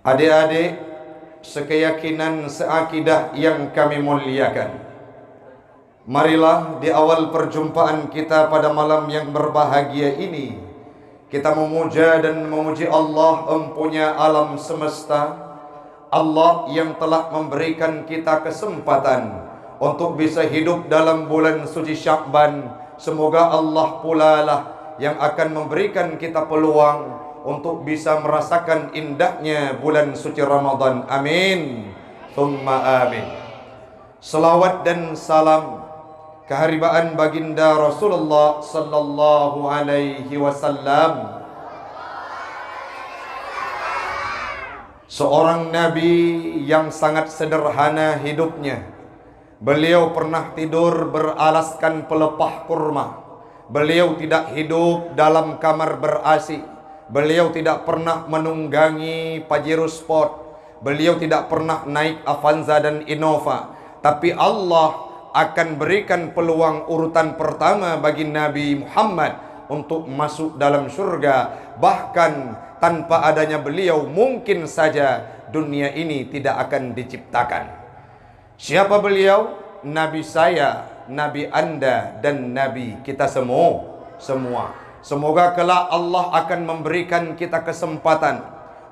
Adik-adik sekeyakinan seakidah yang kami muliakan, marilah di awal perjumpaan kita pada malam yang berbahagia ini kita memuja dan memuji Allah empunya alam semesta, Allah yang telah memberikan kita kesempatan untuk bisa hidup dalam bulan suci Sya'ban. Semoga Allah pula lah yang akan memberikan kita peluang untuk bisa merasakan indahnya bulan suci Ramadan. Amin. Thumma amin. Salawat dan salam keharibaan baginda Rasulullah sallallahu alaihi wasallam, seorang nabi yang sangat sederhana hidupnya. Beliau pernah tidur beralaskan pelepah kurma. Beliau tidak hidup dalam kamar ber-AC. Beliau tidak pernah menunggangi Pajero Sport. Beliau tidak pernah naik Avanza dan Innova. Tapi Allah akan berikan peluang urutan pertama bagi Nabi Muhammad untuk masuk dalam surga. Bahkan tanpa adanya beliau mungkin saja dunia ini tidak akan diciptakan. Siapa beliau? Nabi saya, Nabi Anda, dan Nabi kita semua. Semoga kelak Allah akan memberikan kita kesempatan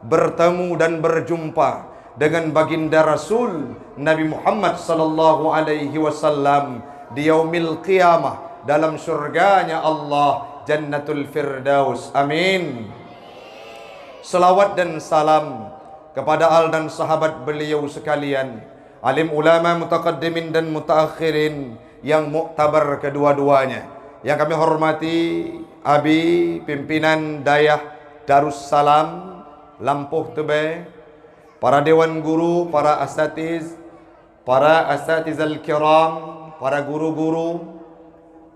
bertemu dan berjumpa dengan baginda Rasul Nabi Muhammad sallallahu alaihi wasallam di yaumil qiyamah dalam surganya Allah, Jannatul Firdaus. Amin. Salawat dan salam kepada al dan sahabat beliau sekalian, alim ulama mutaqaddimin dan mutaakhirin yang muktabar kedua-duanya. Yang kami hormati Abi Pimpinan Dayah Darussalam Lampuh Tebe, para dewan guru, para asatiz, para asatizal kiram, para guru-guru,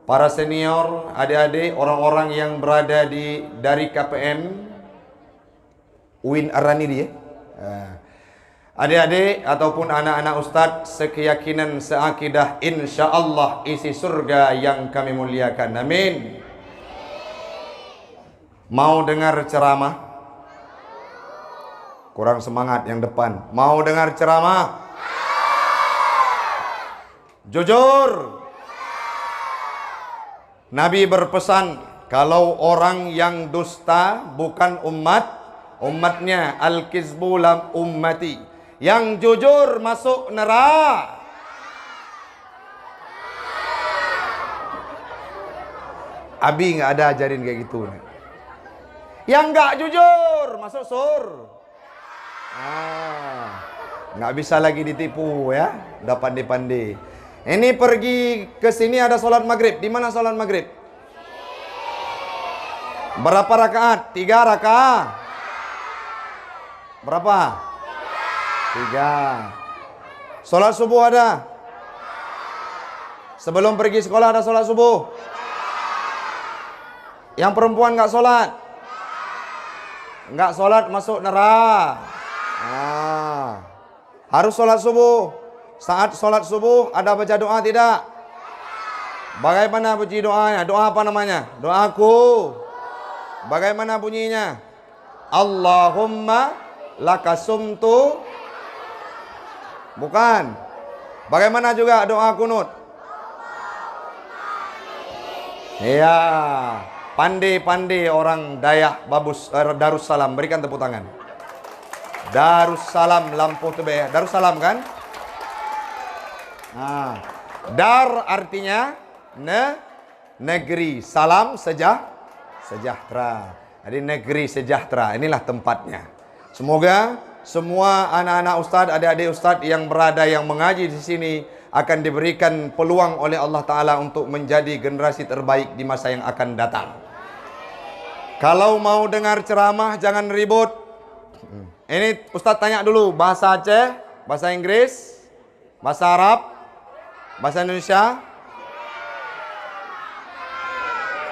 para senior, adik-adik, orang-orang yang berada dari KPM UIN Arani dia. Adik-adik ataupun anak-anak ustaz sekeyakinan seakidah, insyaallah isi surga yang kami muliakan. Amin. Mau dengar ceramah? Kurang semangat yang depan. Mau dengar ceramah? Jujur. Nabi berpesan, kalau orang yang dusta bukan umatnya, al-kizbu lam ummati. Yang jujur masuk neraka. Abi nggak ada ajarin kayak gitu. Yang nggak jujur masuk sur. Nggak bisa lagi ditipu ya. Udah pandai-pandai. Ini pergi ke sini ada sholat maghrib. Di mana sholat maghrib? Berapa rakaat? 3 rakaat. Berapa? 3. Sholat subuh ada? Sebelum pergi sekolah ada sholat subuh? Yang perempuan nggak sholat? Nggak sholat masuk neraka. Harus sholat subuh. Saat sholat subuh ada baca doa tidak? Bagaimana bunyi doanya? Doa apa namanya? Doaku. Bagaimana bunyinya? Allahumma lakasumtu. Bukan. Bagaimana juga doa kunut? Iya. Pandai-pandai orang Dayah Darussalam. Berikan tepuk tangan. Darussalam Lampuh Tebe. Darussalam kan? Dar artinya negeri. Salam sejahtera. Jadi negeri sejahtera. Inilah tempatnya. Semoga semua anak-anak ustaz, adik-adik ustaz yang berada, yang mengaji di sini akan diberikan peluang oleh Allah Ta'ala untuk menjadi generasi terbaik di masa yang akan datang. Kalau mau dengar ceramah jangan ribut. Ini ustaz tanya dulu, bahasa Aceh, bahasa Inggris, bahasa Arab, bahasa Indonesia,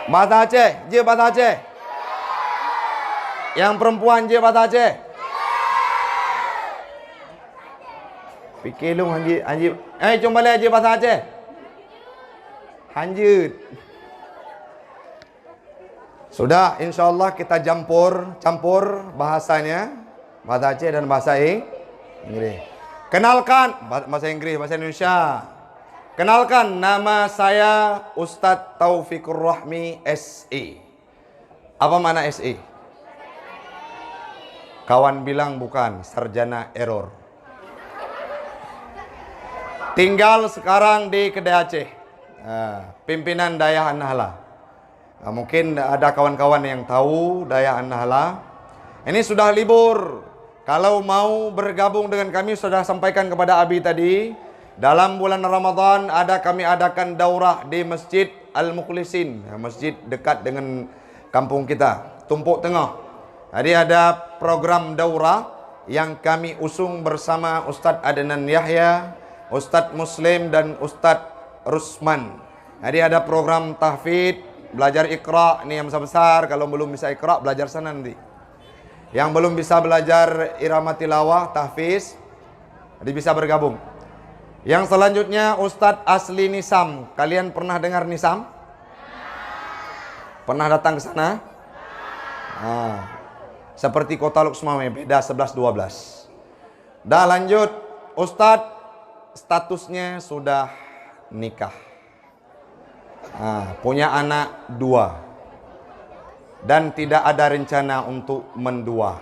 bahasa Aceh, je bahasa Aceh. Yang perempuan je bahasa Aceh. Fikir lu anjir. Cuma balik aja bahasa Aceh. Hanjut. Sudah, insyaallah kita campur bahasanya. Bahasa Aceh dan bahasa Inggris. Kenalkan, bahasa Inggris, bahasa Indonesia. Kenalkan, nama saya Ustadz Taufikur Rahmi SE. Apa mana SE? Kawan bilang bukan, sarjana error. Tinggal sekarang di Kedai Aceh. Pimpinan Dayah An-Nahla. Mungkin ada kawan-kawan yang tahu Dayah An-Nahla. Ini sudah libur. Kalau mau bergabung dengan kami, sudah sampaikan kepada Abi tadi. Dalam bulan Ramadan kami adakan daurah di Masjid Al-Mukhlisin. Masjid dekat dengan kampung kita, Tumpuk Tengah. Jadi ada program daurah yang kami usung bersama Ustadz Adnan Yahya, Ustadz Muslim dan Ustadz Rusman. Jadi ada program tahfidz, belajar Iqra, ini yang besar-besar. Kalau belum bisa Iqra, belajar sana nanti. Yang belum bisa belajar irama tilawah, tahfiz, jadi bisa bergabung. Yang selanjutnya Ustadz Asli Nisam. Kalian pernah dengar Nisam? Pernah datang ke sana? Seperti Kota Luxmame, beda 11-12. Dah lanjut, Ustadz statusnya sudah nikah. Punya anak 2. Dan tidak ada rencana untuk mendua.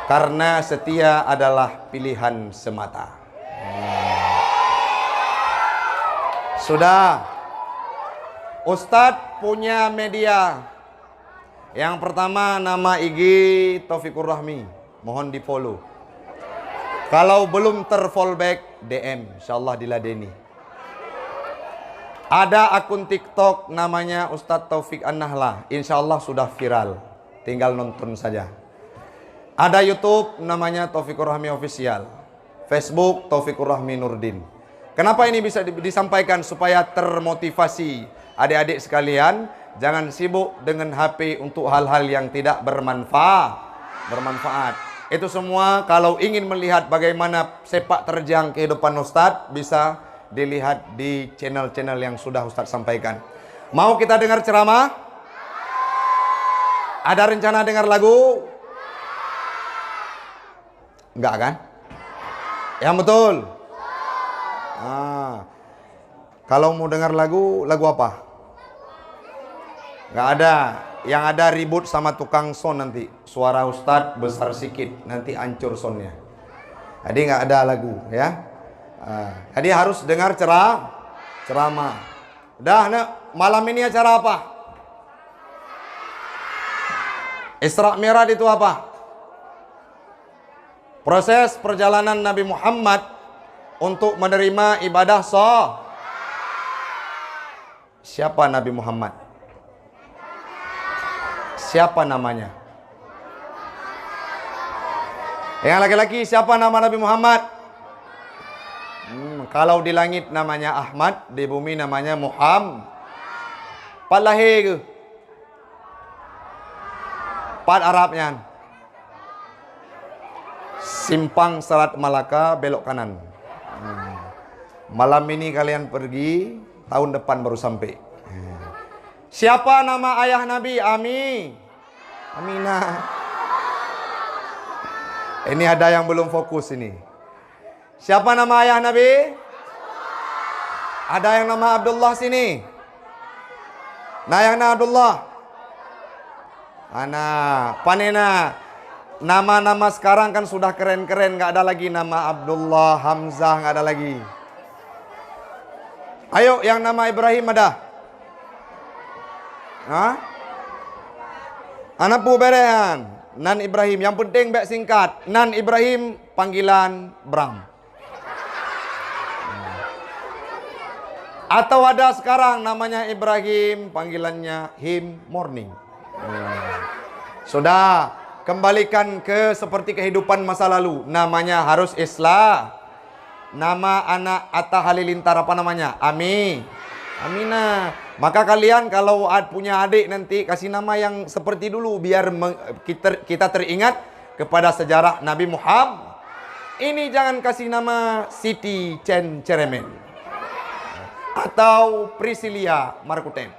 Karena setia adalah pilihan semata. Sudah. Ustadz punya media. Yang pertama nama IG Taufikur Rahmi. Mohon di follow. Kalau belum terfallback, DM. InsyaAllah diladeni. Ada akun TikTok namanya Ustadz Taufik An-Nahla. InsyaAllah sudah viral. Tinggal nonton saja. Ada YouTube namanya Taufikur Rahmi Official. Facebook Taufikur Rahmi Nurdin. Kenapa ini bisa disampaikan? Supaya termotivasi adik-adik sekalian. Jangan sibuk dengan HP untuk hal-hal yang tidak bermanfaat. Itu semua kalau ingin melihat bagaimana sepak terjang kehidupan Ustadz, bisa dilihat di channel-channel yang sudah Ustadz sampaikan. Mau kita dengar ceramah? Ada rencana dengar lagu? Enggak kan? Yang betul? Kalau mau dengar lagu apa? Enggak ada. Yang ada ribut sama tukang sound nanti. Suara Ustadz besar sikit, nanti hancur soundnya. Jadi enggak ada lagu ya. Jadi harus dengar ceramah. Udah, malam ini acara apa? Isra Mi'raj itu apa? Proses perjalanan Nabi Muhammad untuk menerima ibadah Siapa Nabi Muhammad? Siapa namanya? Yang laki-laki siapa nama Nabi Muhammad? Kalau di langit namanya Ahmad, di bumi namanya Muhammad. Pat lahir ke? Pat Arabnya. Simpang Selat Malaka, belok kanan. Malam ini kalian pergi, tahun depan baru sampai. Siapa nama ayah Nabi? Aminah. Ini ada yang belum fokus ini. Siapa nama ayah Nabi? Ada yang nama Abdullah sini? Nah, yang nama Abdullah. Panena. Nama-nama sekarang kan sudah keren-keren. Nggak ada lagi nama Abdullah, Hamzah, nggak ada lagi. Ayo, yang nama Ibrahim ada? Anak berehan. Nan Ibrahim. Yang penting baik singkat. Nan Ibrahim, panggilan Bram. Atau ada sekarang namanya Ibrahim, panggilannya Him Morning. Sudah, kembalikan ke seperti kehidupan masa lalu. Namanya harus Islam. Nama anak Atta Halilintar apa namanya? Aminah. Maka kalian kalau punya adik nanti kasih nama yang seperti dulu biar kita teringat kepada sejarah Nabi Muhammad. Ini jangan kasih nama Siti Chen Ceremen atau Priscilia Markuten.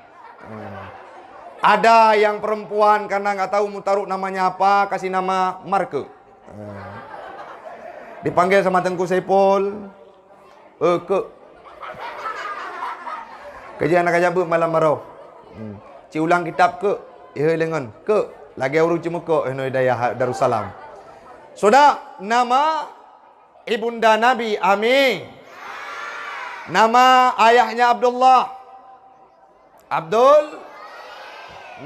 Ada yang perempuan karena nggak tahu mau taruh namanya apa, kasih nama Marke. Dipanggil sama Tengku Saipul, ke kerja anak aja malam marau. Ci ulang kitab ke, lengan ke, lagi urut cuma ke, Hidayah Darussalam. Sudah, nama ibunda Nabi Ami. Nama ayahnya Abdullah. Abdul.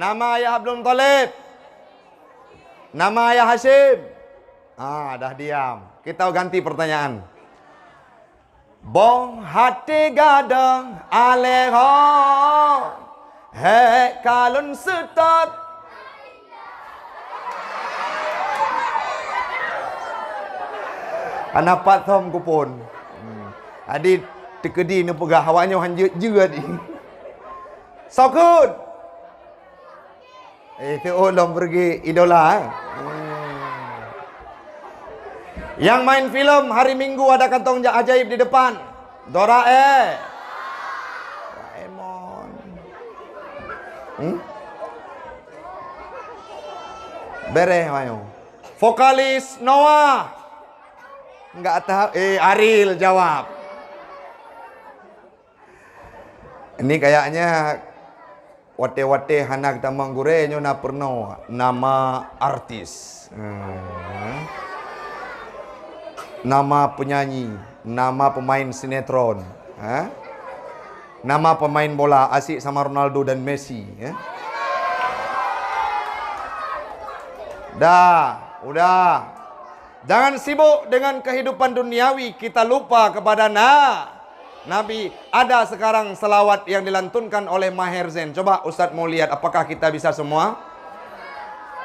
Nama ayah Abdul Muttalib. Nama ayah Hashim. Dah diam. Kita ganti pertanyaan. Bong hati gadang aleho. Kalun setat. Anapat thom kupon. Adi tekedi ni pegah awaknya hanjut juga di. Sokut. Itu ulum pergi idola. Yang main film hari Minggu ada kantong ajaib di depan. Doraemon. Bereh mayo. Vokalis Noah. Enggak tahu. Ariel jawab. Ini kayaknya wate-wate hanak tamang gure na perno nama artis. Nama penyanyi, nama pemain sinetron, nama pemain bola asik sama Ronaldo dan Messi. Udah. Jangan sibuk dengan kehidupan duniawi, kita lupa kepada Nabi. Ada sekarang selawat yang dilantunkan oleh Maher Zain. Coba Ustaz mau lihat apakah kita bisa semua?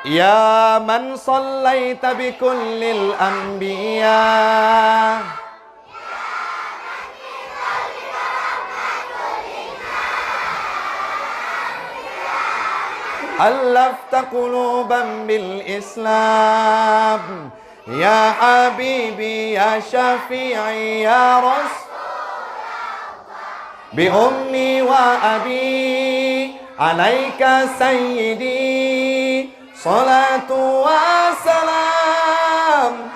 Ya man sallaita bi kullil anbiya alafta quluban bil Islam ya habibi ya syafi'i ya bi ummi wa abi alaika sayyidi salatu wa salam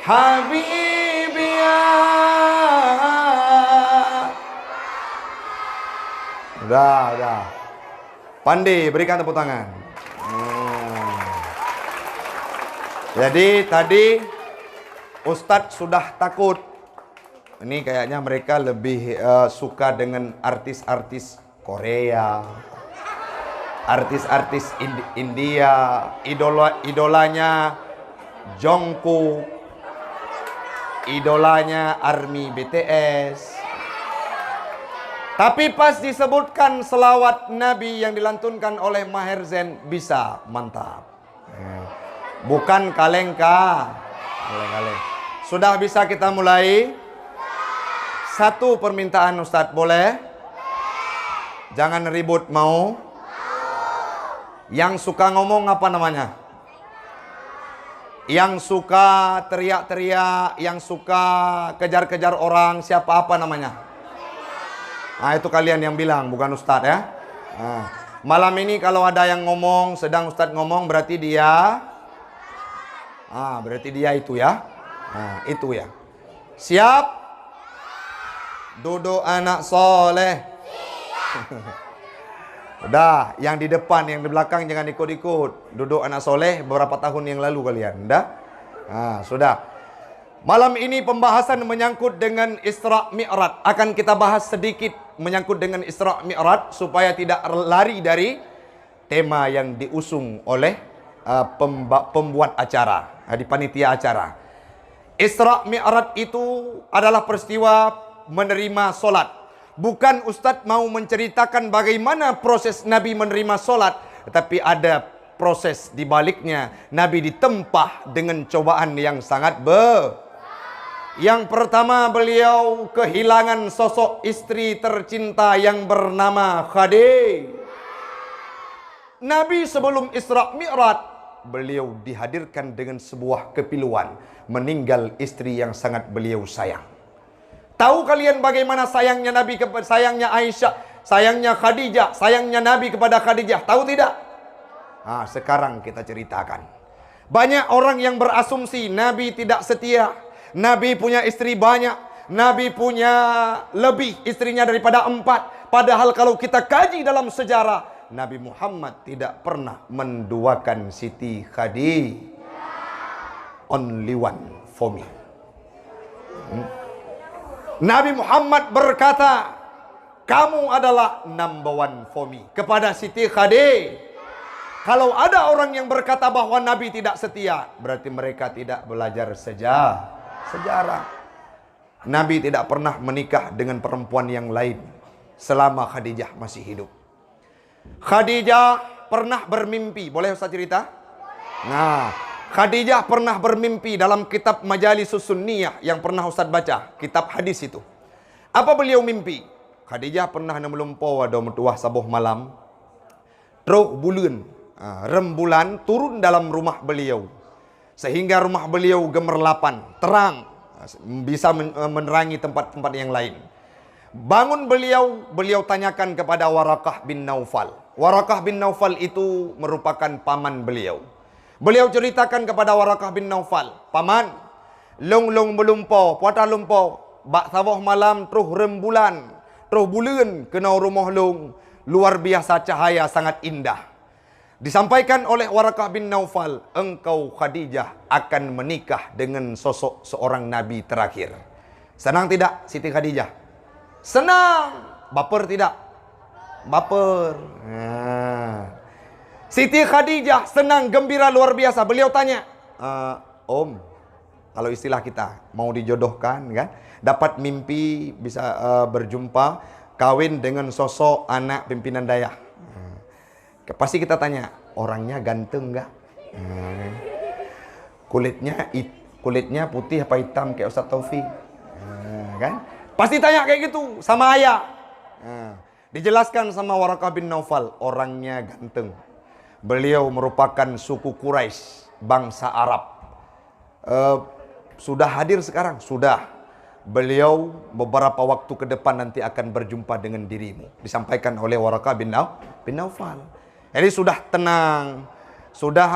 habibi ya. Udah. Pandai, berikan tepuk tangan. Jadi tadi Ustadz sudah takut. Ini kayaknya mereka lebih suka dengan artis-artis Korea, artis-artis India, idolanya Jungkook, idolanya ARMY BTS. Tapi pas disebutkan selawat Nabi yang dilantunkan oleh Maher Zain bisa, mantap. Bukan kalengka. Sudah bisa kita mulai? Satu permintaan Ustadz, boleh? Jangan ribut, mau? Yang suka ngomong apa namanya? Yang suka teriak-teriak, yang suka kejar-kejar orang, siapa apa namanya? Nah, itu kalian yang bilang, bukan Ustadz ya. Nah, malam ini kalau ada yang ngomong, sedang Ustadz ngomong, berarti dia itu ya. Nah, itu ya. Siap? Duduk anak soleh. Udah, yang di depan, yang di belakang jangan ikut-ikut. Duduk anak soleh beberapa tahun yang lalu kalian. Udah? Nah, sudah. Malam ini pembahasan menyangkut dengan Isra Mi'raj. Akan kita bahas sedikit menyangkut dengan Isra Mi'raj supaya tidak lari dari tema yang diusung oleh pembuat acara, di panitia acara. Isra Mi'raj itu adalah peristiwa menerima solat. Bukan Ustadz mau menceritakan bagaimana proses Nabi menerima solat, tetapi ada proses di baliknya. Nabi ditempah dengan cobaan yang sangat Yang pertama, beliau kehilangan sosok istri tercinta yang bernama Khadijah. Nabi sebelum Isra Mi'raj, beliau dihadirkan dengan sebuah kepiluan, meninggal istri yang sangat beliau sayang. Tahu kalian bagaimana sayangnya Nabi sayangnya Aisyah sayangnya Khadijah, sayangnya Nabi kepada Khadijah. Tahu tidak? Sekarang kita ceritakan. Banyak orang yang berasumsi Nabi tidak setia. Nabi punya istri banyak. Nabi punya lebih istrinya daripada 4. Padahal kalau kita kaji dalam sejarah, Nabi Muhammad tidak pernah menduakan Siti Khadijah. Only one for me. Nabi Muhammad berkata, kamu adalah number one for me. Kepada Siti Khadijah. Kalau ada orang yang berkata bahwa Nabi tidak setia, berarti mereka tidak belajar sejarah. Nabi tidak pernah menikah dengan perempuan yang lain selama Khadijah masih hidup. Khadijah pernah bermimpi. Boleh Ustaz cerita? Nah, Khadijah pernah bermimpi dalam kitab Majalisus Sunniyah yang pernah Ustaz baca, kitab hadis itu. Apa beliau mimpi? Khadijah pernah melumpau ada metuah sabuh malam. Teruk bulan, rembulan turun dalam rumah beliau. Sehingga rumah beliau gemerlapan, terang, bisa menerangi tempat-tempat yang lain. Bangun beliau tanyakan kepada Warakah bin Naufal. Warakah bin Naufal itu merupakan paman beliau. Beliau ceritakan kepada Warakah bin Naufal, paman, long melumpau, puata lumpau, bak sabuh malam terus rembulan, terus bulan kena rumah long, luar biasa cahaya sangat indah. Disampaikan oleh Warakah bin Naufal, engkau Khadijah akan menikah dengan sosok seorang Nabi terakhir. Senang tidak Siti Khadijah? Senang. Baper tidak? Baper. Siti Khadijah senang, gembira luar biasa. Beliau tanya, Om, kalau istilah kita mau dijodohkan kan, dapat mimpi bisa berjumpa, kawin dengan sosok anak pimpinan dayak. Pasti kita tanya, orangnya ganteng enggak? Kulitnya putih apa hitam kayak Ustaz Taufik? Kan? Pasti tanya kayak gitu sama ayah. Dijelaskan sama Warakah bin Naufal, orangnya ganteng. Beliau merupakan suku Quraisy, bangsa Arab. Sudah hadir sekarang? Sudah. Beliau beberapa waktu ke depan nanti akan berjumpa dengan dirimu. Disampaikan oleh Warakah bin Naufal. Jadi sudah tenang, sudah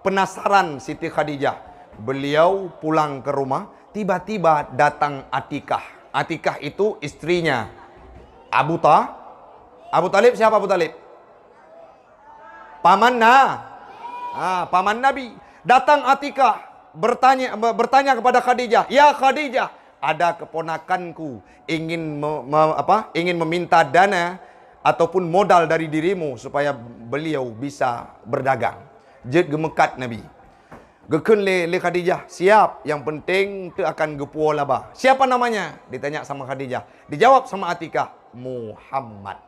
penasaran Siti Khadijah. Beliau pulang ke rumah, tiba-tiba datang Atikah. Atikah itu istrinya Abu Talib. Siapa Abu Talib? Paman Nabi. Datang Atikah bertanya kepada Khadijah, "Ya Khadijah, ada keponakanku ingin meminta dana ataupun modal dari dirimu supaya beliau bisa berdagang." Jet gemekat Nabi. Gekun le Khadijah, siap, yang penting tu akan gepuo laba. Siapa namanya? Ditanya sama Khadijah. Dijawab sama Atikah, Muhammad.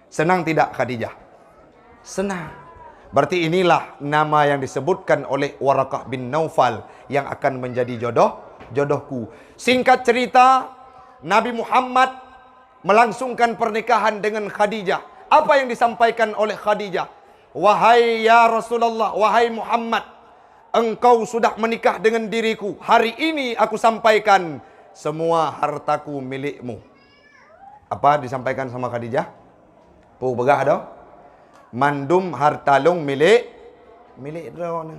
Senang tidak Khadijah? Senang. Berarti inilah nama yang disebutkan oleh Warakah bin Naufal yang akan menjadi jodohku. Singkat cerita, Nabi Muhammad melangsungkan pernikahan dengan Khadijah. Apa yang disampaikan oleh Khadijah? Wahai ya Rasulullah, wahai Muhammad, engkau sudah menikah dengan diriku. Hari ini aku sampaikan semua hartaku milikmu. Apa disampaikan sama Khadijah? Pu begah dah. Mandum hartalung milik drone.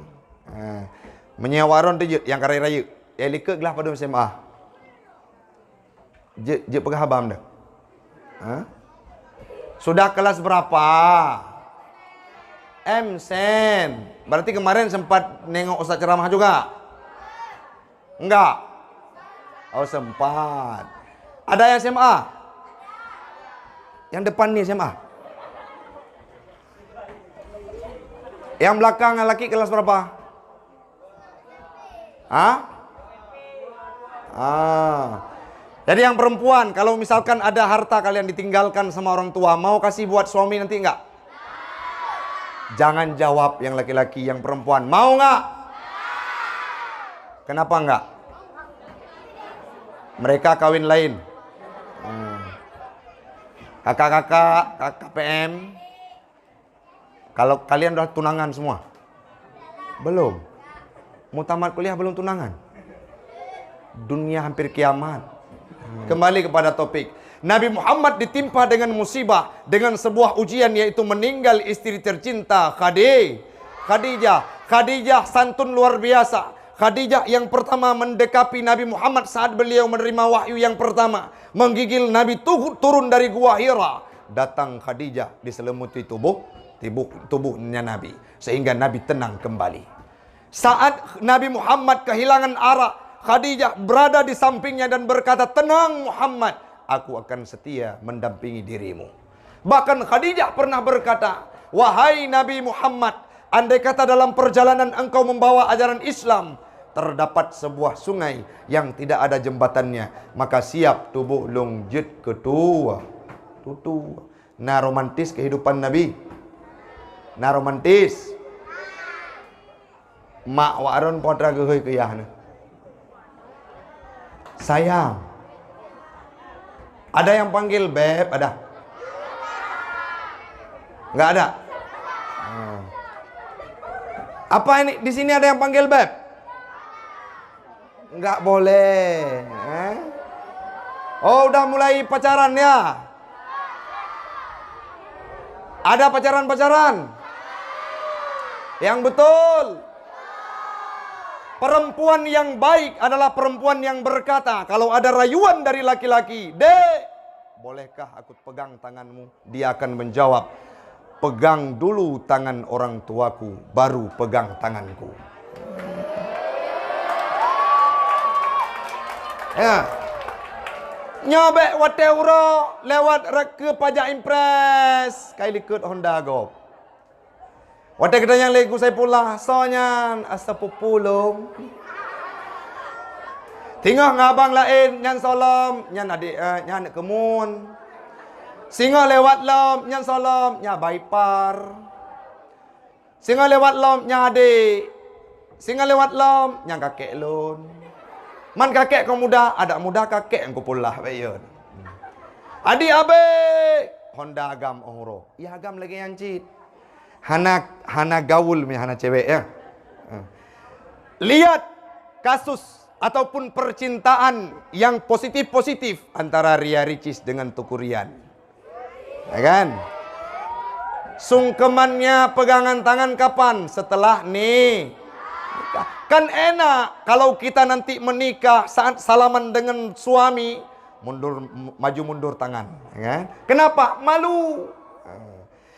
Menyewaron tu yang karai raya. Elika gelah pada SMA. Je pegah abam dah. Sudah kelas berapa? Sen. Berarti kemarin sempat nengok Ustaz ceramah juga? Enggak? Oh sempat. Ada yang SMA? Yang depan ni SMA? Yang belakang laki kelas berapa? Jadi yang perempuan, kalau misalkan ada harta kalian ditinggalkan sama orang tua, mau kasih buat suami nanti enggak? Jangan jawab yang laki-laki, yang perempuan. Mau enggak? Kenapa enggak? Mereka kawin lain. Kakak-kakak, kakak PM. Kalau kalian udah tunangan semua? Belum. Mau tamat kuliah belum tunangan? Dunia hampir kiamat. Kembali kepada topik. Nabi Muhammad ditimpa dengan musibah, dengan sebuah ujian, yaitu meninggal istri tercinta Khadijah. Khadijah santun luar biasa. Khadijah yang pertama mendekapi Nabi Muhammad saat beliau menerima wahyu yang pertama. Menggigil Nabi turun dari gua Hira. Datang Khadijah diselimuti tubuhnya Nabi, sehingga Nabi tenang kembali. Saat Nabi Muhammad kehilangan arah, Khadijah berada di sampingnya dan berkata, "Tenang Muhammad, aku akan setia mendampingi dirimu." Bahkan Khadijah pernah berkata, "Wahai Nabi Muhammad, andai kata dalam perjalanan engkau membawa ajaran Islam, terdapat sebuah sungai yang tidak ada jembatannya, maka siap tubuh longjit ketua." Tutu. Nah, romantis kehidupan Nabi. Nah, romantis. Mak waron potra geui keyah. Sayang. Ada yang panggil beb, ada? Enggak ada. Apa ini? Di sini ada yang panggil beb? Enggak boleh. Oh, udah mulai pacaran ya? Ada pacaran-pacaran? Yang betul. Perempuan yang baik adalah perempuan yang berkata, kalau ada rayuan dari laki-laki, "Dek, bolehkah aku pegang tanganmu?" Dia akan menjawab, "Pegang dulu tangan orang tuaku, baru pegang tanganku." Ya. Nyobek wateuro lewat reke pajak impres. Kai likut Honda Gop. Wate kita yang legu saya pula, soalnya asa pupulung. Tinggal ngabang lain, nyan solom, nyan adik, nyan kemun. Singa lewat lom, nyan solom, nyan baipar. Singa lewat lom, nyan adik. Singa lewat lom, nyan kakek lun. Man kakek kau muda, ada muda kakek yang kupulah bayon. Adik abe, Honda agam ongro. Ya agam lagi yang cit. Hana gaul mi hana cewek ya. Lihat kasus ataupun percintaan yang positif-positif antara Ria Ricis dengan Tuku Rian. Ya kan? Sungkemannya pegangan tangan kapan? Setelah nih. Kan enak kalau kita nanti menikah saat salaman dengan suami maju mundur tangan, ya kan? Kenapa? Malu.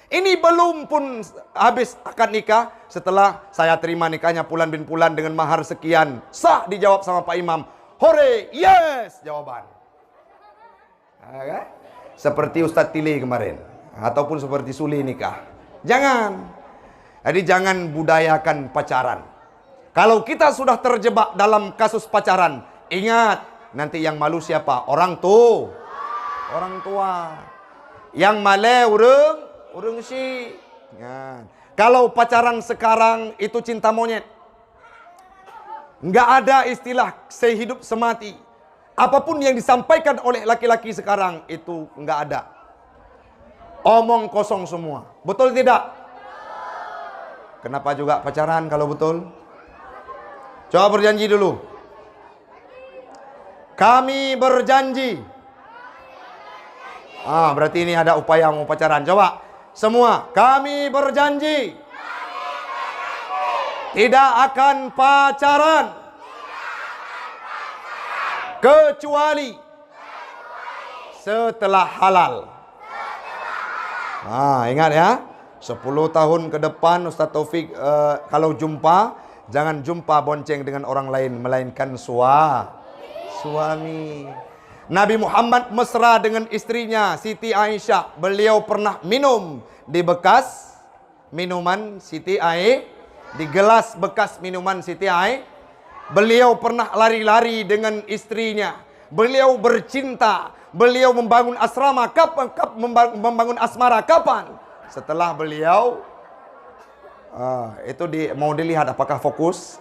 Ini belum pun habis akad nikah, setelah saya terima nikahnya Pulan bin Pulan dengan mahar sekian, sah dijawab sama Pak Imam. Hore, yes, jawaban. Ya kan? Seperti Ustadz Tili kemarin, ataupun seperti Suli nikah. Jangan. Jadi jangan budayakan pacaran. Kalau kita sudah terjebak dalam kasus pacaran, ingat, nanti yang malu siapa? Orang tua. Yang male urung si. Ya. Kalau pacaran sekarang itu cinta monyet. Nggak ada istilah sehidup semati. Apapun yang disampaikan oleh laki-laki sekarang itu nggak ada. Omong kosong semua. Betul tidak? Kenapa juga pacaran kalau betul? Coba berjanji dulu. Kami berjanji. Berarti ini ada upaya mau pacaran. Coba semua, kami berjanji tidak akan pacaran kecuali setelah halal. Ingat ya, 10 tahun ke depan Ustaz Taufik kalau jumpa, jangan jumpa bonceng dengan orang lain, melainkan suami. Nabi Muhammad mesra dengan istrinya Siti Aisyah. Beliau pernah minum di bekas minuman Siti Aisyah, di gelas bekas minuman Siti Aisyah. Beliau pernah lari-lari dengan istrinya. Beliau bercinta. Beliau membangun asrama. Kapan membangun asmara? Kapan? Setelah beliau itu mau dilihat apakah fokus.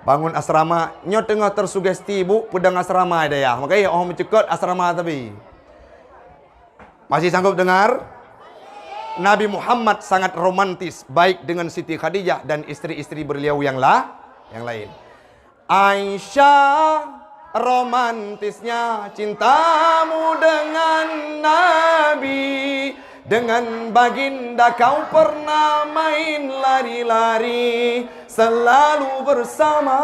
Bangun asrama, nyo tengah tersugesti bu, pedang asrama ada ya. Makanya orang mencekut asrama tapi. Masih sanggup dengar? Nabi Muhammad sangat romantis, baik dengan Siti Khadijah dan istri-istri beliau yang lain. Aisyah romantisnya cintamu dengan Nabi. Dengan baginda kau pernah main lari-lari, selalu bersama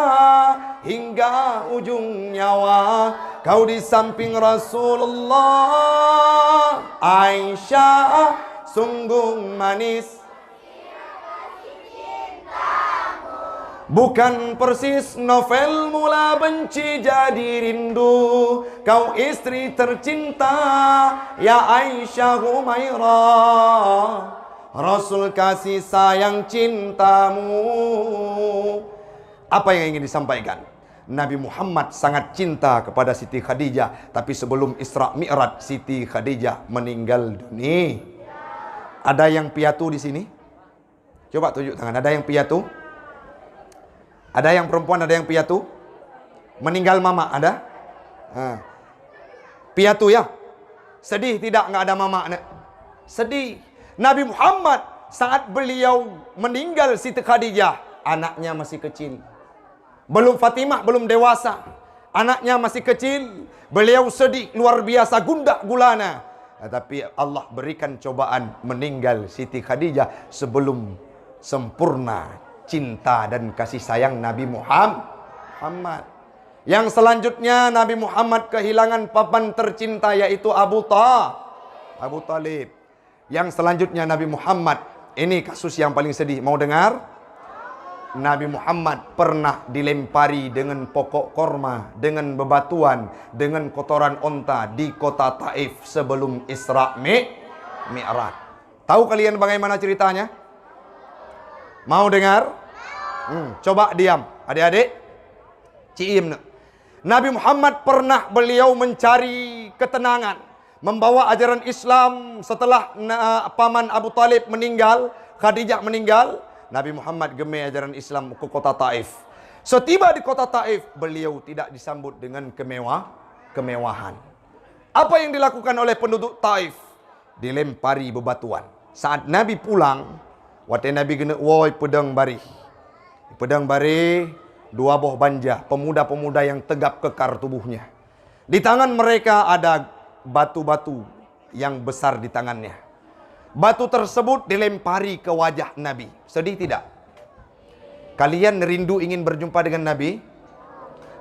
hingga ujung nyawa. Kau di samping Rasulullah. Aisyah sungguh manis, bukan persis novel mula benci jadi rindu. Kau istri tercinta, ya Aisyah Humairah, Rasul kasih sayang cintamu. Apa yang ingin disampaikan? Nabi Muhammad sangat cinta kepada Siti Khadijah, tapi sebelum Isra Mi'raj Siti Khadijah meninggal dunia. Ada yang piatu di sini? Coba tunjuk tangan. Ada yang piatu? Ada yang perempuan, ada yang piatu? Meninggal mama, ada? Piatu ya? Sedih tidak nggak ada mama? Sedih. Nabi Muhammad saat beliau meninggal Siti Khadijah, anaknya masih kecil. Belum Fatimah, belum dewasa. Anaknya masih kecil. Beliau sedih, luar biasa, gundah gulana. Tapi Allah berikan cobaan, meninggal Siti Khadijah sebelum sempurna cinta dan kasih sayang Nabi Muhammad. Yang selanjutnya Nabi Muhammad kehilangan papan tercinta, yaitu Abu Talib. Yang selanjutnya Nabi Muhammad, ini kasus yang paling sedih. Mau dengar? Nabi Muhammad pernah dilempari dengan pokok korma, dengan bebatuan, dengan kotoran onta di kota Taif sebelum Isra Mi'raj. Tahu kalian bagaimana ceritanya? Mau dengar? Coba diam, adik-adik. Ciim. Nabi Muhammad pernah beliau mencari ketenangan, membawa ajaran Islam setelah paman Abu Talib meninggal, Khadijah meninggal. Nabi Muhammad gemar ajaran Islam ke kota Taif. Setiba di kota Taif, beliau tidak disambut dengan kemewahan. Apa yang dilakukan oleh penduduk Taif? Dilempari bebatuan. Saat Nabi pulang, waktu Nabi kena woi pedang bari. Pedang bari, dua buah banja, pemuda-pemuda yang tegap kekar tubuhnya. Di tangan mereka ada batu-batu yang besar di tangannya. Batu tersebut dilempari ke wajah Nabi. Sedih tidak? Kalian rindu ingin berjumpa dengan Nabi?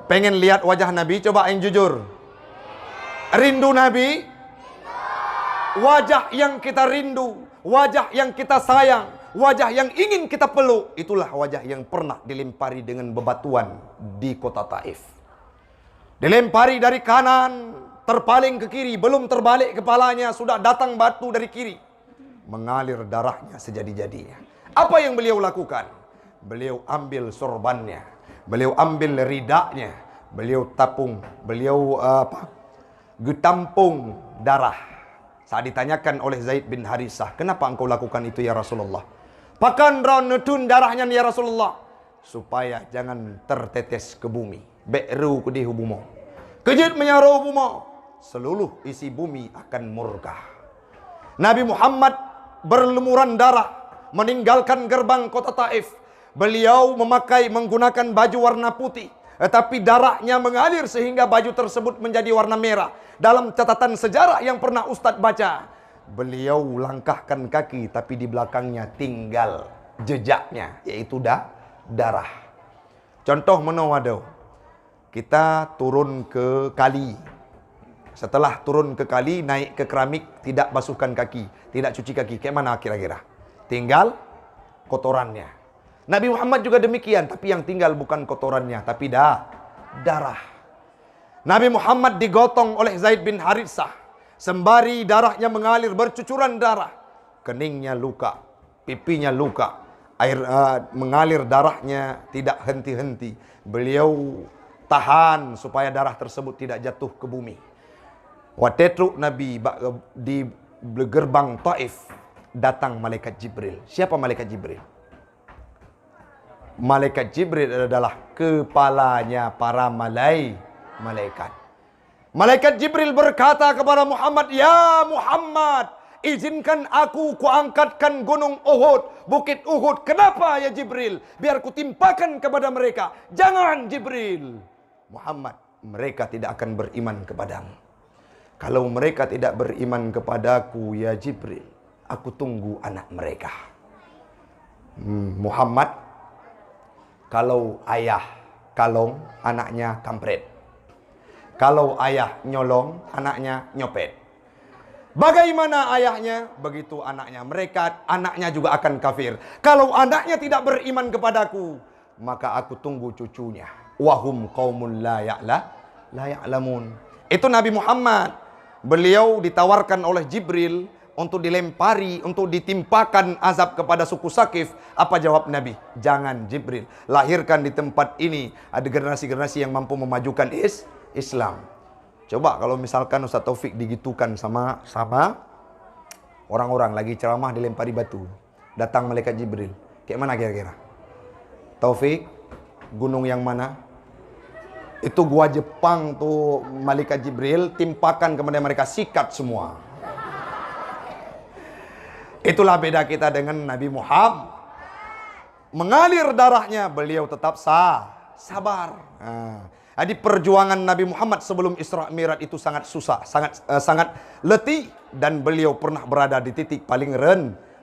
Pengen lihat wajah Nabi? Coba yang jujur. Rindu Nabi? Wajah yang kita rindu, wajah yang kita sayang, wajah yang ingin kita peluk, itulah wajah yang pernah dilempari dengan bebatuan di kota Taif. Dilempari dari kanan, terpaling ke kiri, belum terbalik kepalanya, sudah datang batu dari kiri. Mengalir darahnya sejadi-jadinya. Apa yang beliau lakukan? Beliau ambil sorbannya, beliau ambil ridaknya, beliau tapung, beliau getampung darah. Saat ditanyakan oleh Zaid bin Harisah, kenapa engkau lakukan itu ya Rasulullah? Pakan ranutun darahnya ya Rasulullah, supaya jangan tertetes ke bumi. Be'ru kudi hubumo. Kejut menyaruh hubumo, seluruh isi bumi akan murka. Nabi Muhammad berlumuran darah meninggalkan gerbang kota Taif. Beliau menggunakan baju warna putih, tetapi darahnya mengalir sehingga baju tersebut menjadi warna merah. Dalam catatan sejarah yang pernah Ustadz baca, beliau langkahkan kaki, tapi di belakangnya tinggal jejaknya, yaitu darah. Contoh menawado, kita turun ke kali. Setelah turun ke kali, naik ke keramik, tidak basuhkan kaki, tidak cuci kaki. Kayak mana kira-kira? Tinggal kotorannya. Nabi Muhammad juga demikian, tapi yang tinggal bukan kotorannya, tapi darah. Nabi Muhammad digotong oleh Zaid bin Haritsah. Sembari darahnya mengalir, bercucuran darah. Keningnya luka, pipinya luka. Air mengalir darahnya tidak henti-henti. Beliau tahan supaya darah tersebut tidak jatuh ke bumi. Waktu Nabi di gerbang Taif, datang malaikat Jibril. Siapa malaikat Jibril? Malaikat Jibril adalah kepalanya para malaikat. Malaikat Jibril berkata kepada Muhammad, "Ya Muhammad, izinkan aku kuangkatkan gunung Uhud, bukit Uhud." "Kenapa ya Jibril?" "Biar kutimpakan kepada mereka." "Jangan Jibril." Muhammad, mereka tidak akan beriman kepadamu. Kalau mereka tidak beriman kepadaku, ya Jibril, aku tunggu anak mereka. Muhammad, kalau ayah kalong, anaknya kampret. Kalau ayah nyolong, anaknya nyopet. Bagaimana ayahnya, begitu anaknya. Mereka, anaknya juga akan kafir. Kalau anaknya tidak beriman kepadaku, maka aku tunggu cucunya. Wahum qaumun la ya'lamun. Itu Nabi Muhammad. Beliau ditawarkan oleh Jibril untuk dilempari, untuk ditimpakan azab kepada suku Sakif. Apa jawab Nabi? Jangan Jibril. Lahirkan di tempat ini ada generasi-generasi yang mampu memajukan Islam. Coba kalau misalkan Ustaz Taufik digitukan sama orang-orang lagi ceramah dilempari batu. Datang malaikat Jibril. Kayak mana kira-kira? Taufik, gunung yang mana? Itu gua Jepang tuh, malaikat Jibril timpakan kepada mereka, sikat semua. Itulah beda kita dengan Nabi Muhammad. Mengalir darahnya, beliau tetap sabar. Jadi perjuangan Nabi Muhammad sebelum Isra Mi'raj itu sangat susah, sangat letih, dan beliau pernah berada di titik paling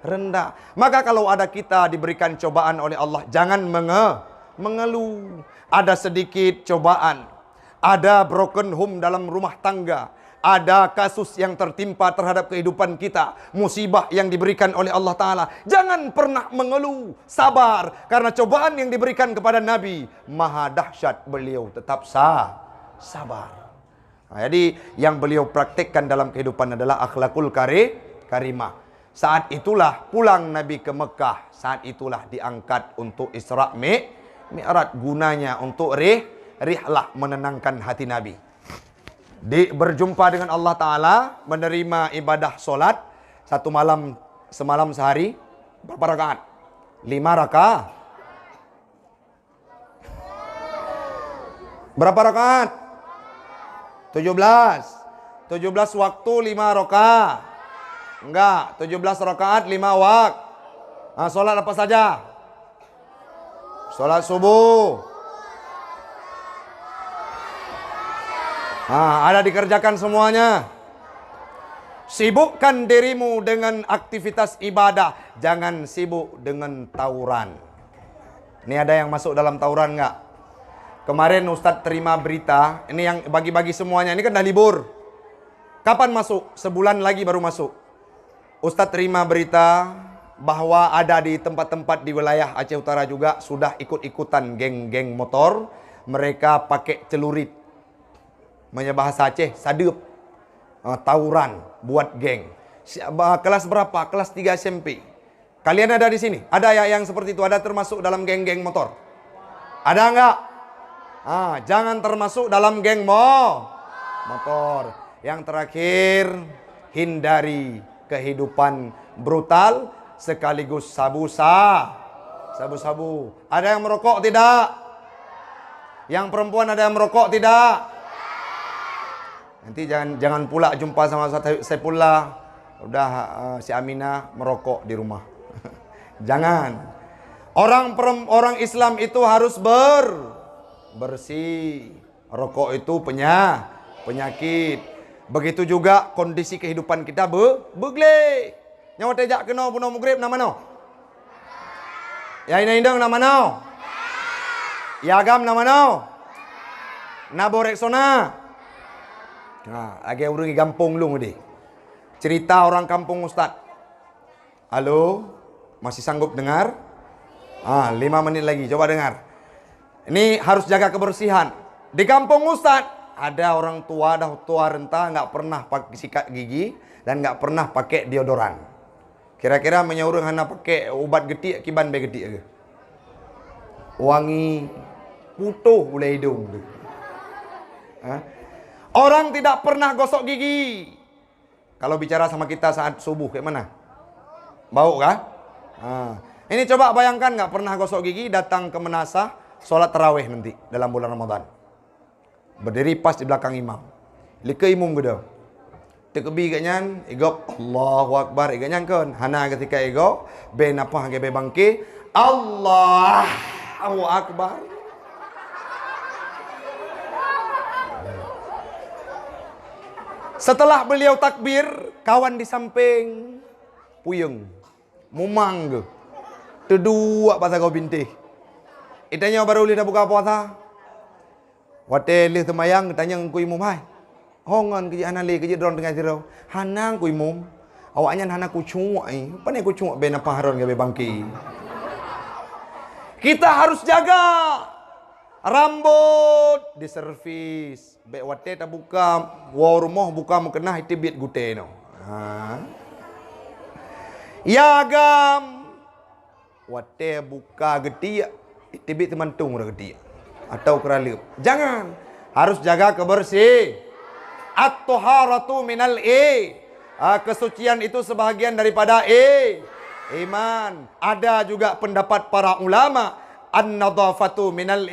rendah. Maka kalau ada kita diberikan cobaan oleh Allah, jangan mengeluh. Ada sedikit cobaan, ada broken home dalam rumah tangga, ada kasus yang tertimpa terhadap kehidupan kita, musibah yang diberikan oleh Allah Ta'ala. Jangan pernah mengeluh, sabar. Karena cobaan yang diberikan kepada Nabi maha dahsyat, beliau tetap sabar. Jadi yang beliau praktekkan dalam kehidupan adalah akhlakul karimah. Saat itulah pulang Nabi ke Mekah. Saat itulah diangkat untuk Isra Mi'raj, gunanya untuk rihlah, menenangkan hati Nabi. Berjumpa dengan Allah Ta'ala, menerima ibadah solat, satu malam semalam sehari, berapa rakaat? 5 rakaat. Berapa rakaat? 17 waktu 5 rakaat. Enggak, 17 rakaat 5 waktu. Solat apa saja? Solat subuh. Ada dikerjakan semuanya. Sibukkan dirimu dengan aktivitas ibadah. Jangan sibuk dengan tawuran. Ini ada yang masuk dalam tawuran enggak? Kemarin Ustadz terima berita. Ini yang bagi-bagi semuanya. Ini kan dah libur. Kapan masuk? Sebulan lagi baru masuk. Ustadz terima berita bahwa ada di tempat-tempat di wilayah Aceh Utara juga sudah ikut-ikutan geng-geng motor. Mereka pakai celurit. Bahasa Aceh, sadeup. Tawuran, buat geng. Kelas berapa? Kelas 3 SMP. Kalian ada di sini? Ada ya yang seperti itu? Ada termasuk dalam geng-geng motor? Ada enggak? Jangan termasuk dalam geng motor. Yang terakhir, hindari kehidupan brutal sekaligus sabu-sabu. Ada yang merokok tidak? Yang perempuan ada yang merokok tidak? Nanti jangan pula jumpa sama Saifullah, udah si Aminah merokok di rumah. Jangan. Orang Islam itu harus bersih. Rokok itu penyakit. Begitu juga kondisi kehidupan kita begle. Nyawa tejak kena puno mugrib nama no. Ya ina indang nama no. Ya agam nama no. Naborek sona. Lagi urang di kampung lu ngudi. Cerita orang kampung Ustaz. Halo, masih sanggup dengar? 5 menit lagi, coba dengar. Ini harus jaga kebersihan. Di kampung Ustaz ada orang tua, dah tua renta, nggak pernah pakai sikat gigi dan nggak pernah pakai deodoran. Kira-kira menyuruh hana pakai obat getik kiban be getik ke? Wangi putuh boleh hidung. Orang tidak pernah gosok gigi. Kalau bicara sama kita saat subuh kayak mana? Bau kah? Ini coba bayangkan nggak pernah gosok gigi, datang ke menasah, sholat tarawih nanti dalam bulan Ramadan. Berdiri pas di belakang imam. Lika imam gede. Tekebi kanya, igok Allahu Akbar, iganya kan. Hana ketika igok, ben apa hangge be bangke, Allahu Akbar. Setelah beliau takbir, kawan di samping puyeng, mumang ke. Terdua pasal kau bintih. Itanya baru boleh dah buka puasa. Wate leh temayang tanya ku imum hai. Hongan kerja anali kerja drone tengah zero. Hanang ku imum. Awaknya hana ku cuak ai. Pandai ku cuak ben apa haron gabe bangki. Kita harus jaga rambut di servis. Be wate tak buka, wa rumah buka mukena itibit gute no. Ha. Yagam wate buka getiak itibit temantung ora getiak atau keralip. Jangan, harus jaga kebersih. At-taharatu minal kesucian itu sebahagian daripada iman. Ada juga pendapat para ulama, an-nadhafatu minal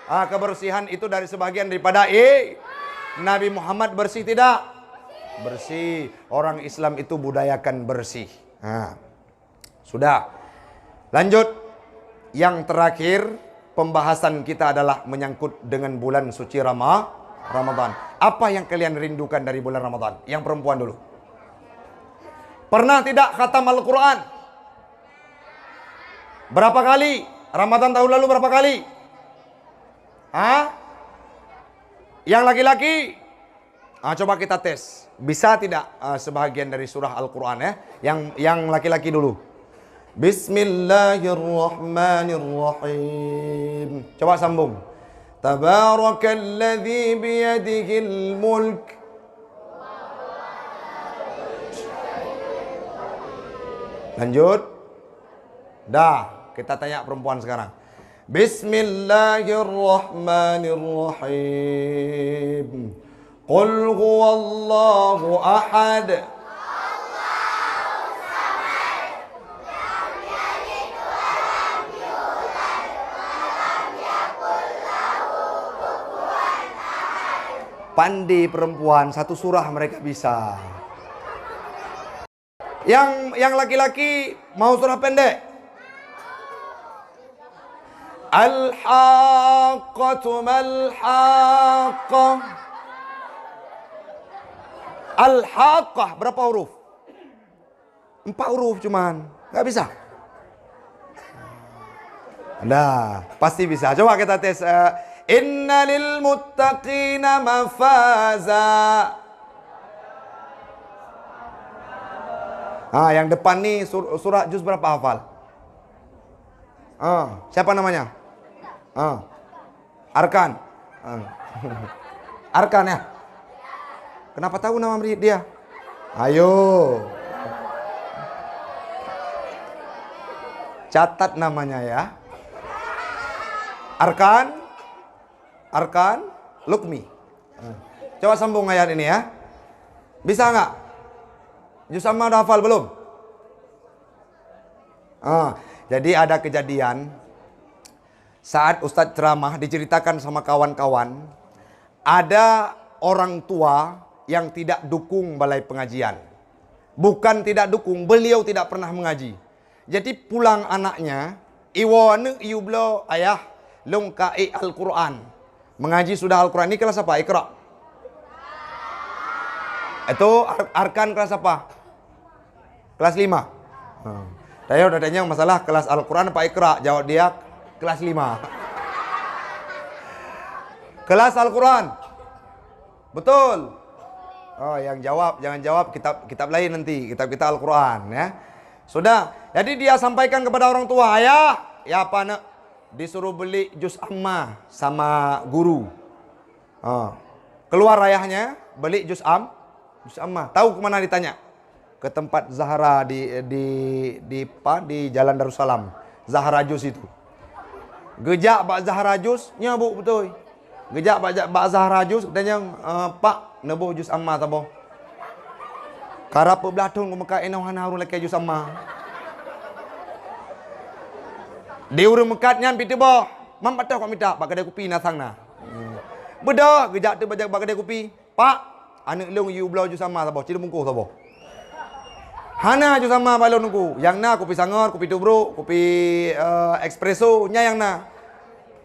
kebersihan itu dari sebahagian daripada Nabi Muhammad bersih tidak? Bersih. Orang Islam itu budayakan bersih. Sudah. Lanjut. Yang terakhir, pembahasan kita adalah menyangkut dengan bulan suci Ramadan. Apa yang kalian rindukan dari bulan Ramadan? Yang perempuan dulu. Pernah tidak khatam Al-Quran? Berapa kali? Ramadan tahun lalu berapa kali? Yang laki-laki? Coba kita tes. Bisa tidak sebahagian dari surah Al-Quran ya? Yang laki-laki dulu. Bismillahirrahmanirrahim. Coba sambung. Tabarakalladzi biyadihil mulk. Lanjut. Dah, kita tanya perempuan sekarang. Bismillahirrahmanirrahim. Qul huwallahu ahad. Pandai perempuan, satu surah mereka bisa. Yang laki-laki mau surah pendek. Al-haqqatu mal-haqqah. Al-haqqah berapa huruf? 4 huruf cuman. Gak bisa. Nah, pasti bisa. Coba kita tes. Inna lil muttaqina mafaza. Yang depan nih surah juz berapa hafal? Siapa namanya? Arkan. Arkan ya? Kenapa tahu nama dia? Ayo. Catat namanya ya. Arkan Lukmi. Coba sambung ayat ini ya. Bisa nggak? Juz amma udah hafal belum? Jadi ada kejadian saat Ustadz ceramah diceritakan sama kawan-kawan, ada orang tua yang tidak dukung balai pengajian. Bukan tidak dukung, beliau tidak pernah mengaji. Jadi pulang anaknya, iwane iublo ayah lungkai Al-Quran. Mengaji sudah Al-Quran. Ini kelas apa? Iqra. Itu Arkan kelas apa? Kelas 5. Saya udah tanya masalah kelas Al-Quran apa Iqra. Jawab dia kelas 5. Kelas Al-Quran. Betul. Yang jawab, jangan jawab kitab lain nanti. Kitab kita Al-Quran ya. Sudah. Jadi dia sampaikan kepada orang tua, ayah, ya apa nak? Disuruh beli juz amma sama guru. Keluar ayahnya beli juz amma. Tahu kemana ditanya? Ke tempat Zahra di Jalan Darussalam. Zahra juz itu. Gejak bak Zahra juz nyabuk betul. Gejak bak Zahra juz katanya, Pak, nebuh juz amma tabo. Karap belatun ku meka eno hana harun leke juz amma. Dia urung mekatnya piti boh. Mam patah kau minta bak kedai kopi nasang na. Bedah gejak tu bak kedai kopi. Pak, anak leung you blau juz amma tabo. Ciri mungkuh tabo. Hana juz amma balon nungku. Yang na kopi sangar, kopi tubruk, kopi espresso nya yang na.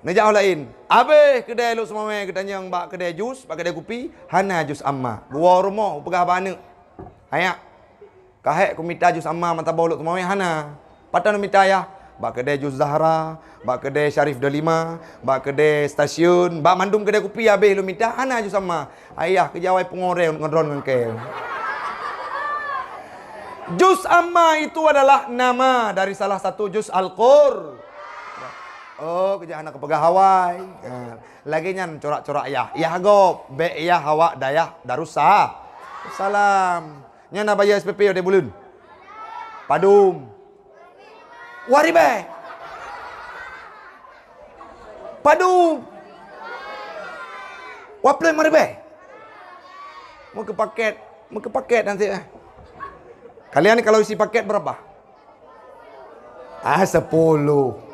Nejak lain. Habis kedai lu semua mai ketanya bak kedai jus, bak kedai kopi, hana jus amma. Gua rumah pegah bana. Ayak. Kahek ku minta jus amma mata bolok semua mai hana. Patan minta ya. Bak kedai jus Zahra, bak kedai Syarif Delima, bak kedai stasiun, bak mandum kedai kopi habis lu minta hana jus amma. Ayah kejawai pengorek ngedron dengan kel. Jus amma itu adalah nama dari salah satu jus Al-Qur. Oh, kerja anak kepegah Hawaii. Lagi nyan corak-corak ya. Ya go, be ya hawa dayah darussa. Salam. Nyan nak bayar SPP ada bulan. Padum. Waribe. Padum. Waplay maribe. Mau ke paket nanti. Kalian kalau isi paket berapa? 10.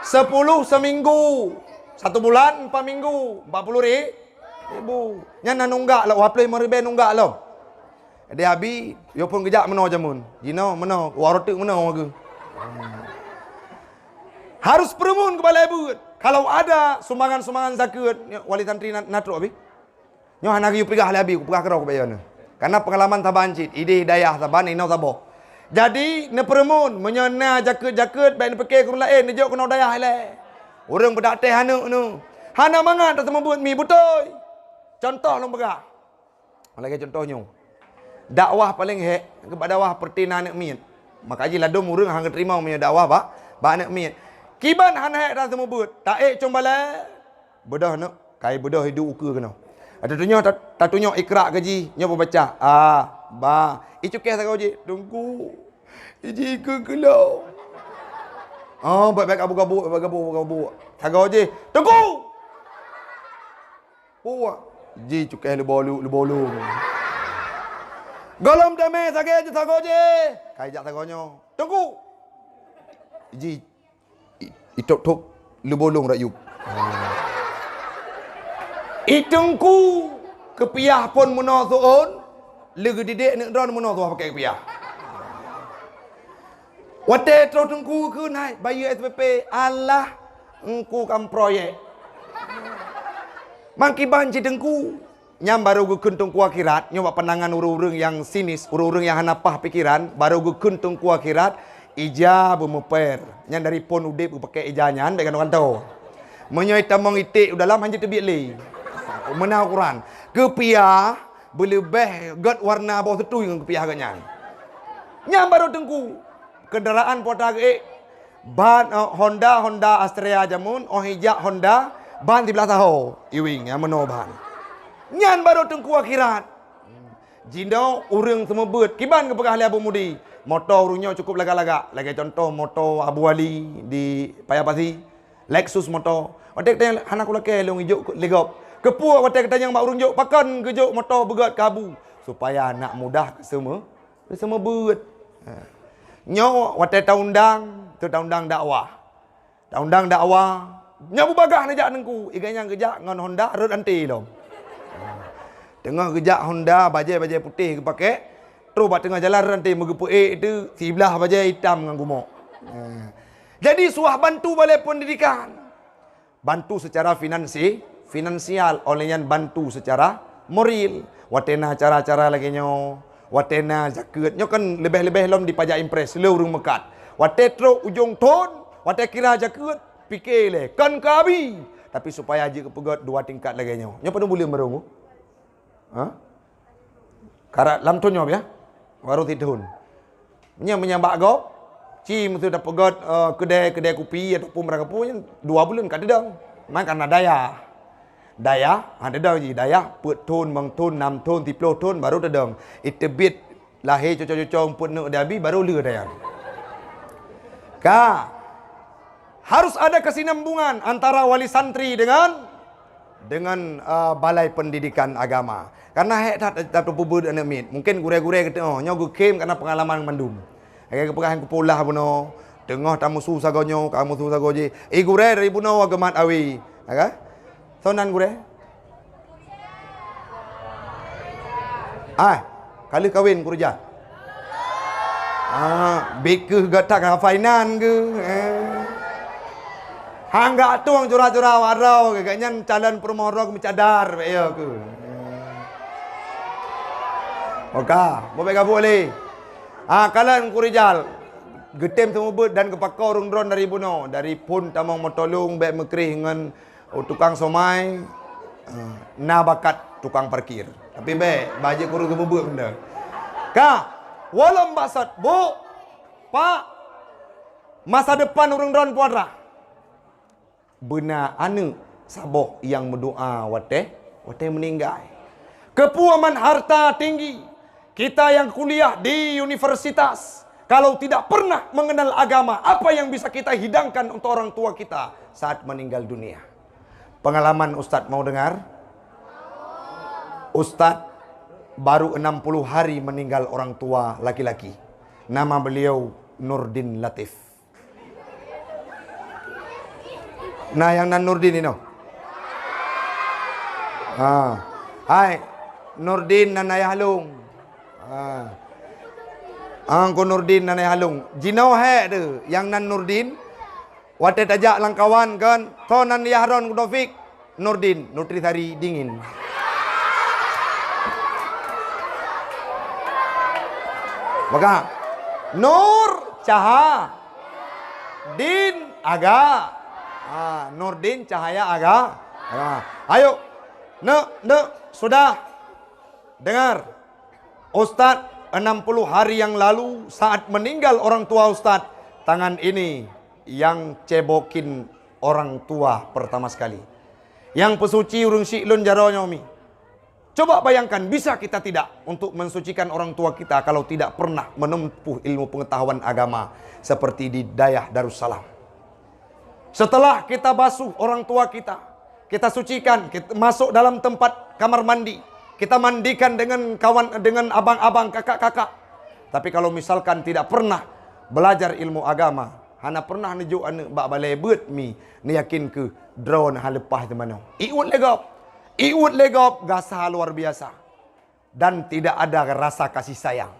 10 seminggu. 1 bulan 4 minggu 40 ribu. Nya nunggak lah waplay maribe nunggak lah. Dia habis yo pun kejak meno jamun. Jino meno warotik meno ke. Harus peremun ke balai ibu. Kalau ada sumbangan-sumbangan zakat wali santri natro habis. Nyo hana yu pegah habis ku pegah kerau ke bayana. Karena pengalaman taban cit, ide hidayah taban ino tabo. Jadi ne peremun menyana jaket-jaket baik ne pakai ke lain ne jok kena dayah le. Orang bedak teh hanu nu. Hana mangat tak membuat mi betul. Contoh long begah. Lagi contohnya. Dakwah paling hek kepada dakwah pertina anak miat. Maka ji ladum urang hang terima punya dakwah ba anak miat. Kiban hana hek tak membuat. Tak combala. Bedah nak kai bedah hidup uka kena. Ada tunjuk ikra gaji nyo baca. Ba Icukeh tak kau je. Tunggu. Iji ke kelau. Baik-baik abu-gabu. Tak kau je. Tunggu. Puak. Ji cukeh lu bolu. Golom damai sakit je tak kau je. Kajak tak kau nyo. Tunggu. Ji. Itok-tok lu bolong rakyuk. Itungku. Kepiah pun menasuun. Lega didik nak drone mana tu pakai kepiah. Wate terus tengku ke naik bayar SPP Allah engku kam proyek. Mangkiban citengku nyam baru gue kentung ku akhirat nyoba penangan urung-urung yang sinis, urung-urung yang hanapah pikiran, baru gue kentung ku akhirat ija bemeper. Nyam dari pon udip pakai ijanyan baik kan tahu. Menyoi tamong itik dalam hanya tebiat le. Menau Quran. Kepiah berlebih god warna bawah setu dengan kepiah agaknya. Nyam baru tengku. Kendaraan potak ban Honda Astrea jamun, hijak Honda, ban di belah tahu. Iwing yang menoban. Nyan baru tengku akhirat. Jindo urang semua bet. Kiban ke pegah Abu Mudi. Motor urungnya cukup laga-laga. Lagi contoh motor Abu Ali di Payapasi. Lexus motor. Wadik tanya anak kula ke long hijau legop. Kepuak watak tanya mak urung jok pakan ke jok motor begat kabu supaya anak mudah semua beut. Nyo watak taundang dakwah. Taundang dakwah. Nyabu bagah najak nengku iganya kejak ngan Honda rod anti lom. Tengah kejak Honda bajai putih ke pakai. Terus bat tengah jalan nanti megepuk itu sebelah bajai hitam dengan gumok. Jadi suah bantu balai pendidikan. Bantu secara finansial olehnya bantu secara moral. Watena cara-cara lagi nyo. Watena zakat nyo kan lebih-lebih lom dipajak impres lurung mekat. Wate tro ujung ton, wate kira zakat fikir le kan kabi. Tapi supaya aja kepegot 2 tingkat lagi nyo. Nyo pernah boleh merungu? Karat lam ton nyo ya. Baru tidun. Nyo menyambak gop. Ci mesti dah pegot kedai kopi ataupun mereka punya 2 bulan kat dedang. Makan daya, ada dah je daya, put ton, bang ton, 6 ton, 30 ton baru dedang. Itu bit lahir cocok-cocok put nak dah habis baru le daya. Harus ada kesinambungan antara wali santri dengan balai pendidikan agama. Karena hek tak terbubur anak mit. Mungkin gure-gure kata nyo gue kem karena pengalaman mandum. Agak kepegahan kupolah buno. Tengah tamu susah gonyo, kamu susah goje. Gure dari buno agamat awi. Aga? Sonan gure? Kali kawin kurja. Big ke gatak finan ke. Hangga tu ang curah-curah warau kayaknya calon permorok mencadar ya ke. Oka, boleh ka boleh. Kalan kurijal getem semua bet dan kepakau urung drone dari buno, dari pun tamang motolong bek mekrih dengan tukang somai na bakat tukang parkir. Tapi bek baje kurung semua bet benda. Ka, walam basat, Bu. Pak, masa depan urung drone puara. Benar anu saboh yang berdoa wate meninggal. Kepuaman harta tinggi. Kita yang kuliah di universitas, kalau tidak pernah mengenal agama, apa yang bisa kita hidangkan untuk orang tua kita saat meninggal dunia? Pengalaman Ustadz mau dengar? Ustadz baru 60 hari meninggal orang tua laki-laki. Nama beliau Nurdin Latif. Nah, yang nan Nurdin ini. Hai, Nurdin nan ayah halung. Angko Nurdin nan ayah halung. Jinau he tu, yang nan Nurdin. Wate tajak langkawan kan. To nan Yahron Kudofik. Nurdin, Nutrisari dingin. Maka Nur Caha, Din Aga. Nurdin Cahaya Aga. Ayo, sudah dengar. Ustadz 60 hari yang lalu saat meninggal orang tua Ustadz, tangan ini yang cebokin orang tua pertama sekali. Yang pesuci urung syi'lun jaro nyomi. Coba bayangkan, bisa kita tidak untuk mensucikan orang tua kita kalau tidak pernah menempuh ilmu pengetahuan agama seperti di Dayah Darussalam. Setelah kita basuh orang tua kita sucikan, kita masuk dalam tempat kamar mandi, kita mandikan dengan abang-abang, kakak-kakak. Tapi kalau misalkan tidak pernah belajar ilmu agama, hana pernah nejuk ane bak balai bet mi, ni yakin ke drone hal lepas di mana. Iut legop gasah luar biasa. Dan tidak ada rasa kasih sayang.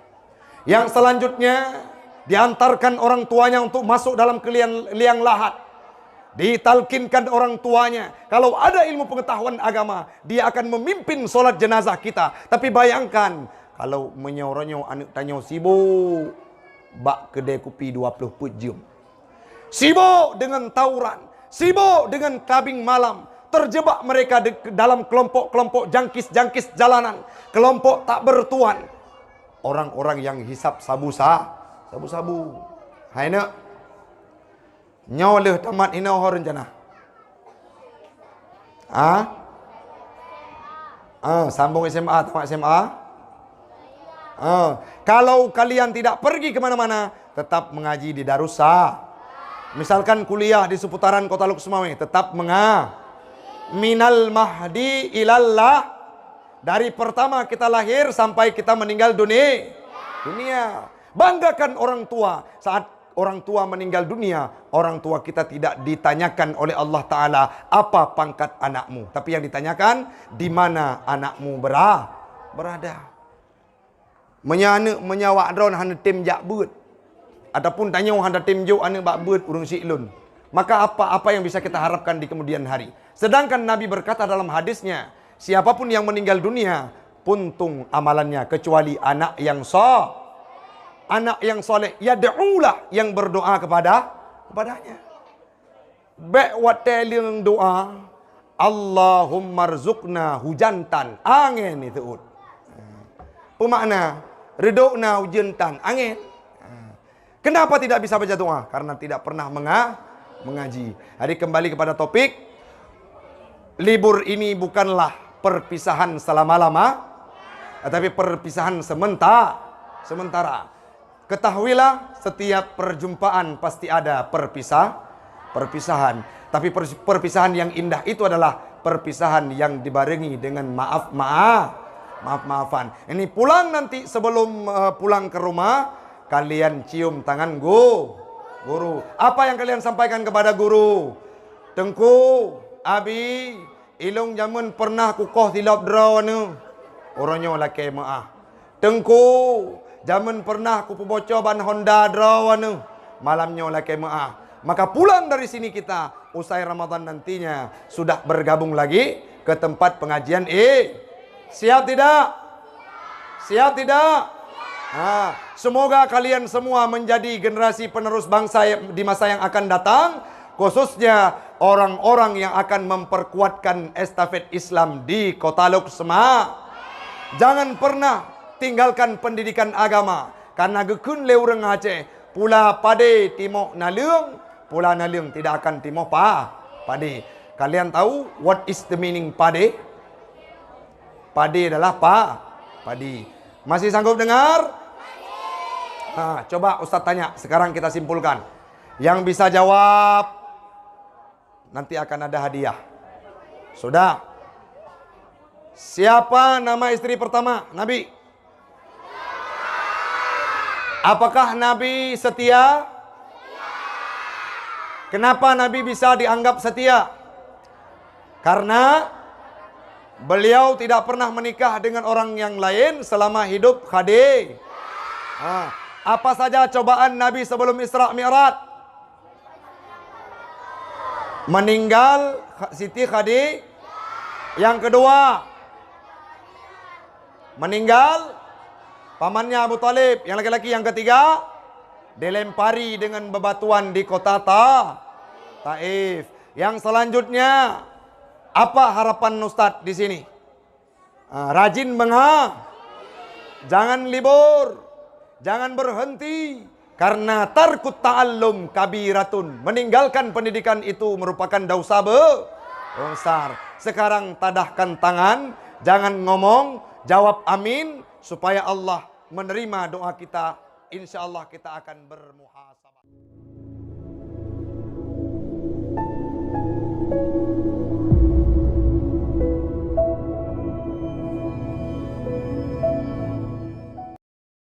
Yang selanjutnya diantarkan orang tuanya untuk masuk dalam liang lahat. Ditalkinkan orang tuanya. Kalau ada ilmu pengetahuan agama, dia akan memimpin solat jenazah kita. Tapi bayangkan, kalau menyoronyong anak tanya sibuk, bak kedai kopi 20 pujum. Sibuk dengan tawuran, sibuk dengan kabing malam. Terjebak mereka dalam kelompok-kelompok jangkis jalanan. Kelompok tak bertuan. Orang-orang yang hisap sabu-sabu. Hai nak. Nyoleh tamat ina ho rencana. Sambung SMA, tamat SMA. Kalau kalian tidak pergi kemana-mana, tetap mengaji di Darussa. Misalkan kuliah di seputaran Kota Luk Sumawe, tetap minal mahdi ilallah. Dari pertama kita lahir sampai kita meninggal dunia. Banggakan orang tua. Saat orang tua meninggal dunia, orang tua kita tidak ditanyakan oleh Allah Ta'ala apa pangkat anakmu. Tapi yang ditanyakan, di mana anakmu berada. Menyawak drone hana tim jak but. Ataupun tanya hana tim jo hana bak but urung syi'lun. Maka apa yang bisa kita harapkan di kemudian hari. Sedangkan Nabi berkata dalam hadisnya, siapapun yang meninggal dunia, puntung amalannya kecuali anak yang soleh, yad'ulah, yang berdoa kepadanya. Bek wateling doa, Allahumma rzuqna hujantan, angin itu. Pemakna, redokna hujantan, angin. Kenapa tidak bisa baca doa? Karena tidak pernah mengaji. Jadi kembali kepada topik, libur ini bukanlah perpisahan selama-lama, tetapi perpisahan sementara. Ketahuilah, setiap perjumpaan pasti ada perpisahan. Tapi perpisahan yang indah itu adalah perpisahan yang dibarengi dengan maaf-maafan. Ini pulang nanti, sebelum pulang ke rumah, kalian cium tangan guru. Apa yang kalian sampaikan kepada guru? Tengku, Abi, ilung jamun pernah kukoh tilap drone. Orangnya laki maaf. Tengku, zaman pernah aku pebocor ban Honda drone. Malamnya laki maaf. Maka pulang dari sini kita, usai Ramadan nantinya, sudah bergabung lagi ke tempat pengajian. Siap tidak? Siap tidak? Nah, semoga kalian semua menjadi generasi penerus bangsa di masa yang akan datang. Khususnya orang-orang yang akan memperkuatkan estafet Islam di Kota Luksema. Jangan pernah tinggalkan pendidikan agama. Karena gekun leureng Aceh, pula pade timoh naleung, pula naleung tidak akan timoh pade. Kalian tahu what is the meaning pade? Pade adalah padi. Masih sanggup dengar? Nah, coba Ustaz tanya, sekarang kita simpulkan. Yang bisa jawab, nanti akan ada hadiah. Sudah? Siapa nama istri pertama Nabi? Apakah Nabi setia? Kenapa Nabi bisa dianggap setia? Karena beliau tidak pernah menikah dengan orang yang lain selama hidup Khadijah. Apa saja cobaan Nabi sebelum Isra Mi'raj? Meninggal Siti Khadijah. Yang kedua, meninggal pamannya Abu Talib, yang laki-laki. Yang ketiga, dilempari dengan bebatuan di kota Taif. Yang selanjutnya, apa harapan Ustadz di sini? Rajin jangan libur, jangan berhenti. Karena tarkut ta'allum kabiratun. Meninggalkan pendidikan itu merupakan dosa besar. Sekarang tadahkan tangan, jangan ngomong, jawab amin, supaya Allah menerima doa kita. Insya Allah kita akan bermuhasabah.